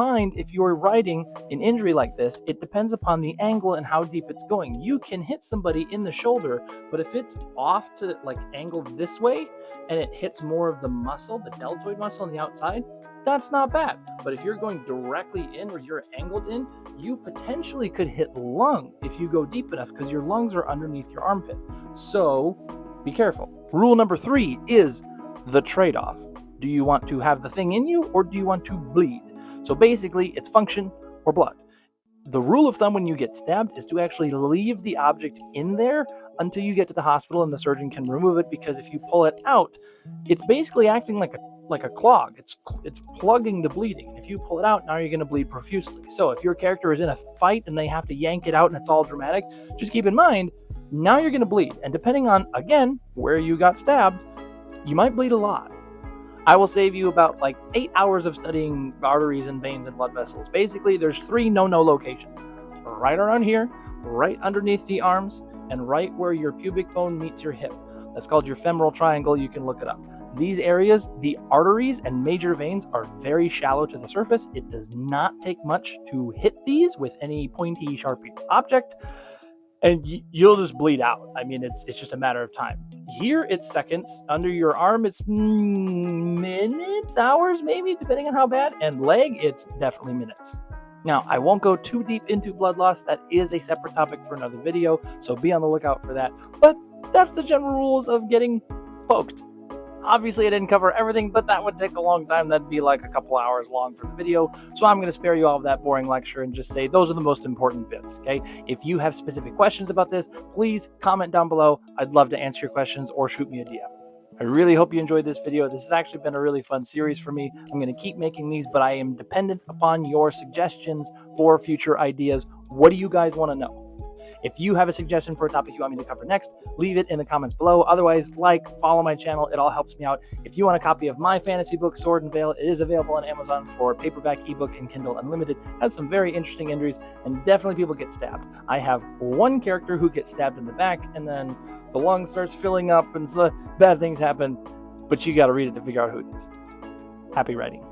mind, if you're riding an injury like this, it depends upon the angle and how deep it's going. You can hit somebody in the shoulder, but if it's off to like angled this way and it hits more of the muscle, the deltoid muscle on the outside, that's not bad. But if you're going directly in or you're angled in, you potentially could hit lung if you go deep enough, because your lungs are underneath your armpit. So be careful. Rule number 3 is the trade-off. Do you want to have the thing in you, or do you want to bleed? So basically, it's function or blood. The rule of thumb when you get stabbed is to actually leave the object in there until you get to the hospital and the surgeon can remove it, because if you pull it out, it's basically acting like a clog. It's plugging the bleeding. If you pull it out, now you're going to bleed profusely. So if your character is in a fight and they have to yank it out and it's all dramatic, just keep in mind, now you're going to bleed. And depending on, again, where you got stabbed, you might bleed a lot. I will save you about 8 hours of studying arteries and veins and blood vessels. Basically, there's 3 no-no locations. Right around here, right underneath the arms, and right where your pubic bone meets your hip. That's called your femoral triangle. You can look it up. These areas, the arteries and major veins, are very shallow to the surface. It does not take much to hit these with any pointy, sharpy object, and you'll just bleed out. I mean, it's just a matter of time. Here, it's seconds. Under your arm, it's minutes, hours, maybe, depending on how bad. And leg, it's definitely minutes. Now, I won't go too deep into blood loss. That is a separate topic for another video, so be on the lookout for that. But that's the general rules of getting poked. Obviously, I didn't cover everything, but that would take a long time. That'd be like a couple hours long for the video. So I'm going to spare you all of that boring lecture and just say those are the most important bits, okay? If you have specific questions about this, please comment down below. I'd love to answer your questions or shoot me a DM. I really hope you enjoyed this video. This has actually been a really fun series for me. I'm going to keep making these, but I am dependent upon your suggestions for future ideas. What do you guys want to know? If you have a suggestion for a topic you want me to cover next, leave it in the comments below. Otherwise, follow my channel. It all helps me out. If you want a copy of my fantasy book, Sword and Veil, it is available on Amazon for paperback, ebook, and Kindle Unlimited. It has some very interesting injuries, and definitely people get stabbed. I have one character who gets stabbed in the back, and then the lung starts filling up, and so bad things happen, but you got to read it to figure out who it is. Happy writing.